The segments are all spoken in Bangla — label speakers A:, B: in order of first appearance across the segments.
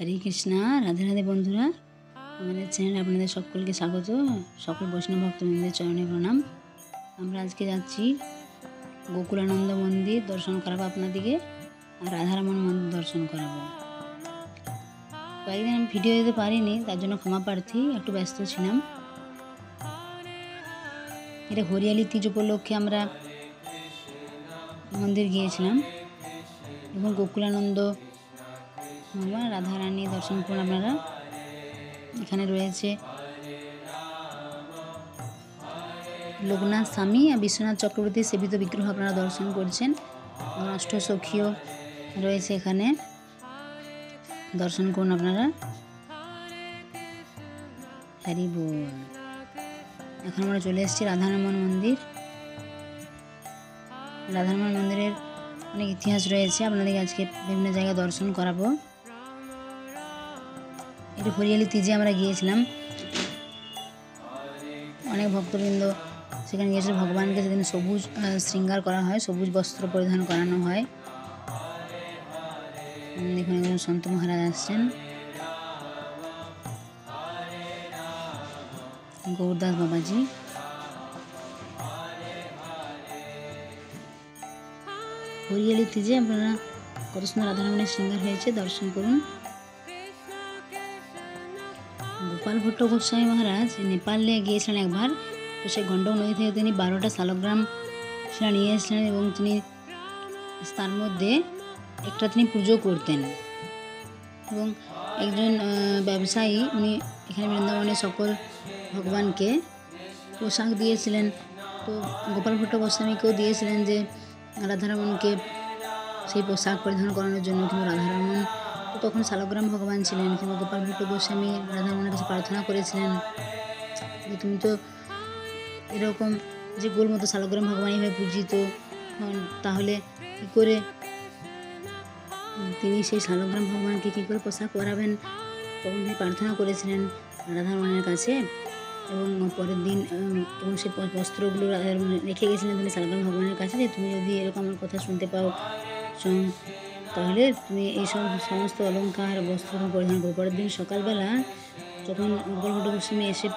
A: হরে কৃষ্ণা। রাধে রাধে বন্ধুরা, আমাদের চ্যানেলে আপনাদের সকলকে স্বাগত। সকল বৈষ্ণব ভক্তবৃন্দের চরণে প্রণাম। আমরা আজকে যাচ্ছি গোকুলানন্দ মন্দির দর্শন করাবো আপনাদেরকে, আর রাধারমণ মন্দির দর্শন করাবো। কয়েকদিন আমি ভিডিও দিতে পারিনি, তার জন্য ক্ষমা প্রার্থী, একটু ব্যস্ত ছিলাম। এটা হরিয়ালি তিজ উপলক্ষে আমরা মন্দির গিয়েছিলাম। এবং গোকুলানন্দ ভগবান রাধারানী দর্শন করুন আপনারা। এখানে রয়েছে লোকনাথ স্বামী আর বিশ্বনাথ চক্রবর্তীর সেবিত বিগ্রহ আপনারা দর্শন করছেন। অষ্টসখীও রয়েছে এখানে, দর্শন করুন আপনারা। হরি বল। এখন আমরা চলে এসেছি রাধারমণ মন্দির। রাধারমণ মন্দিরের অনেক ইতিহাস রয়েছে, আপনাদেরকে আজকে বিভিন্ন জায়গায় দর্শন করাবো। এটা হরিয়ালি তিজে আমরা গিয়েছিলাম, অনেক ভক্তবৃন্দ সেখানে গিয়েছিল। ভগবানকে সেদিন সবুজ শৃঙ্গার করা হয়, সবুজ বস্ত্র পরিধান করানো হয়। দেখুন একজন সন্ত মহারাজ আসছেন, গৌরদাস বাবাজি। হরিয়ালি তিজে আপনারা কত সুন্দর রাধারমণের শৃঙ্গার হয়েছে, দর্শন করুন। গোপাল ভট্ট গোস্বামী মহারাজ নেপালে গিয়েছিলেন একবার, তো সেই গণ্ডক নদী থেকে তিনি 12টা শালগ্রাম শিলা নিয়ে এসেছিলেন এবং তিনি তার মধ্যে একটা তিনি পুজো করতেন। এবং একজন ব্যবসায়ী উনি এখানে বৃন্দাবনের সকল ভগবানকে পোশাক দিয়েছিলেন। তো গোপাল ভট্ট গোস্বামীকেও দিয়েছিলেন যে রাধারমণকে সেই পোশাক পরিধান করানোর জন্য। কিন্তু রাধারমণ তো তখন শালগ্রাম ভগবান ছিলেন, কিন্তু গোপাল ভট্ট গোস্বামী রাধারমণের কাছে প্রার্থনা করেছিলেন যে তুমি তো এরকম যে গোল মতো শালগ্রাম ভগবান এইভাবে পূজিত, তাহলে কী করে তিনি সেই শালগ্রাম ভগবানকে কী করে পোশাক পরাবেন। তখন তিনি প্রার্থনা করেছিলেন রাধারমণের কাছে। এবং পরের দিন এবং সেই বস্ত্রগুলো রেখে গেছিলেন তিনি শালগ্রাম ভগবানের কাছে, যে তুমি যদি এরকম আমার কথা শুনতে পাও তাহলে তুমি এইসব সমস্ত অলঙ্কার বস্ত্র পরিধান করো। পরের দিন সকালবেলা যখন গোপাল ভট্ট গোস্বামী এসে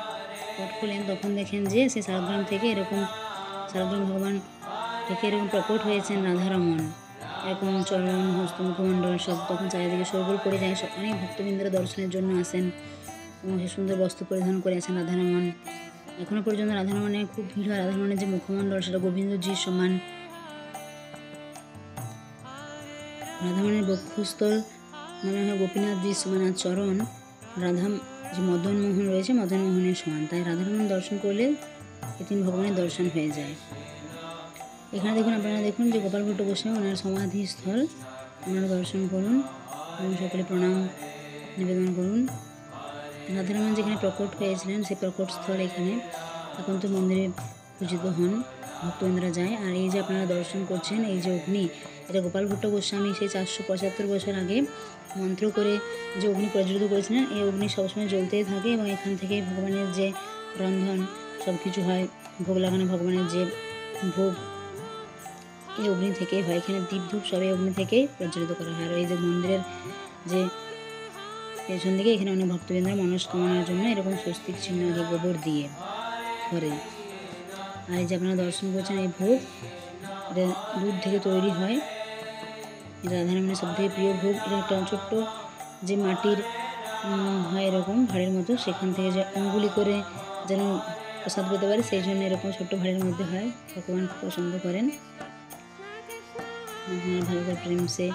A: পট খোলেন, তখন দেখেন যে সেই শালগ্রাম থেকে এরকম শালগ্রাম ভগবান থেকে এরকম প্রকট হয়েছেন রাধারমণ। এরকম চরণ হস্ত মুখমণ্ডল সব তখন চারিদিকে শোরগোল পড়ে যায়। অনেক ভক্তবৃন্দরা দর্শনের জন্য আসেন এবং সে সুন্দর বস্ত্র পরিধান করে আছেন রাধারমণ। এখনও পর্যন্ত রাধারমণের খুব ভিড় হয়। রাধারমণের যে মুখমণ্ডল সেটা গোবিন্দজির সমান। রাধারমণের বক্ষস্থল মনে হয় গোপীনাথজির সমান, আর চরণ রাধা যে মদন মোহন রয়েছে মদন মোহনের সমান। তাই রাধারমণ দর্শন করলে এই তিন ভগবানের দর্শন হয়ে যায়। এখানে দেখুন, আপনারা দেখুন যে গোপাল ভট্ট গোস্বামী ওনার সমাধিস্থল, ওনারা দর্শন করুন এবং সকলে প্রণাম নিবেদন করুন। রাধারমণ যেখানে প্রকট হয়েছিলেন সেই প্রকট স্থল এখানে এখন তো মন্দিরে পূজিত হন, ভক্তবৃন্দরা যায়। আর এই যে আপনারা দর্শন করছেন এই যে অগ্নি, এটা গোপাল ভট্ট গোস্বামী সেই 475 বছর আগে মন্ত্র করে যে অগ্নি প্রজ্বলিত করেছিলেন। এই অগ্নি সবসময় জ্বলতেই থাকে এবং এখান থেকে ভগবানের যে রন্ধন সব কিছু হয়, ভোগ লাগানো ভগবানের যে ভোগ এই অগ্নি থেকেই হয়। এখানে দীপ ধূপ সবই অগ্নি থেকেই প্রজ্বলিত করা হয়। আর এই যে মন্দিরের যে পেছন দিকে এখানে অনেক ভক্তবৃন্দরা মনস্কামনার জন্য এরকম স্বস্তিক চিহ্ন আগে গোবর দিয়ে করে। আর এই যে আপনারা দর্শন করছেন এই ভোগ, এটা দুধ থেকে তৈরি হয়। এটা রাধারমণের সবথেকে প্রিয় ভোগ। এটা একটা ছোট্ট যে মাটির হয় এরকম ভাঁড়ের মতো, সেখান থেকে যে অঙ্গুলি করে যেন প্রসাদ পেতে পারে সেই জন্য এরকম ছোট্ট ভাঁড়ের মধ্যে হয়। ভগবান পছন্দ করেন। ভালো করে প্রেম সে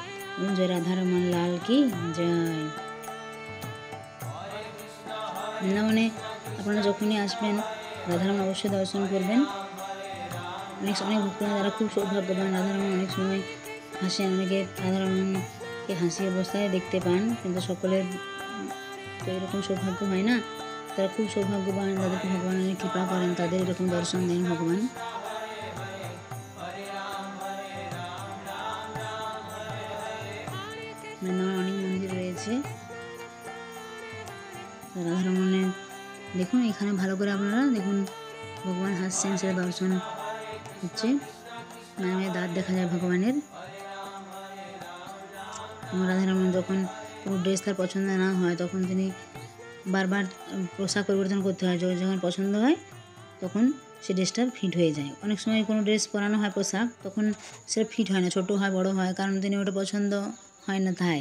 A: জয় রাধারমণ লাল কি জয়। বৃন্দাবনে আপনারা যখনই আসবেন রাধারমণ অবশ্যই দর্শন করবেন। অনেক ভক্তরা যারা খুব সৌভাগ্যবান, রাধারমণ অনেক সময় হাসেন, অনেকে রাধারমণকে হাসি অবস্থায় দেখতে পান, কিন্তু সকলের তো এরকম সৌভাগ্য হয় না। তারা খুব সৌভাগ্যবান, যাদেরকে ভগবান অনেক কৃপা করেন, তাদের এরকম দর্শন দেন ভগবান। বৃন্দাবনে অনেক মন্দির রয়েছে। রাধারমণের দেখুন এখানে ভালো করে আপনারা দেখুন, ভগবান হাসছেন, সেটা দর্শন হচ্ছে। নামের দাঁত দেখা যায় ভগবানের। রাধারমণ যখন কোনো ড্রেস তার পছন্দ না হয় তখন তিনি বারবার পোশাক পরিবর্তন করতে হয়। যখন পছন্দ হয় তখন সে ড্রেসটা ফিট হয়ে যায়। অনেক সময় কোনো ড্রেস পরানো হয় পোশাক, তখন সেটা ফিট হয় না, ছোটো হয় বড়ো হয়, কারণ তিনি ওটা পছন্দ হয় না তাই।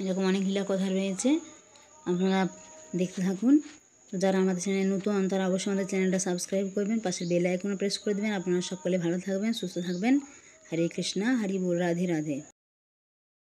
A: এরকম অনেক লীলা কথা রয়েছে, আপনারা দেখতে থাকুন। তো যারা আমাদের চ্যানেলে নতুন তারা অবশ্যই আমাদের চ্যানেলটা সাবস্ক্রাইব করবেন, পাশে বেল আইকনে প্রেস করে দেবেন। আপনারা সকলে ভালো থাকবেন, সুস্থ থাকবেন। হরে কৃষ্ণা, হরি বল, রাধে রাধে।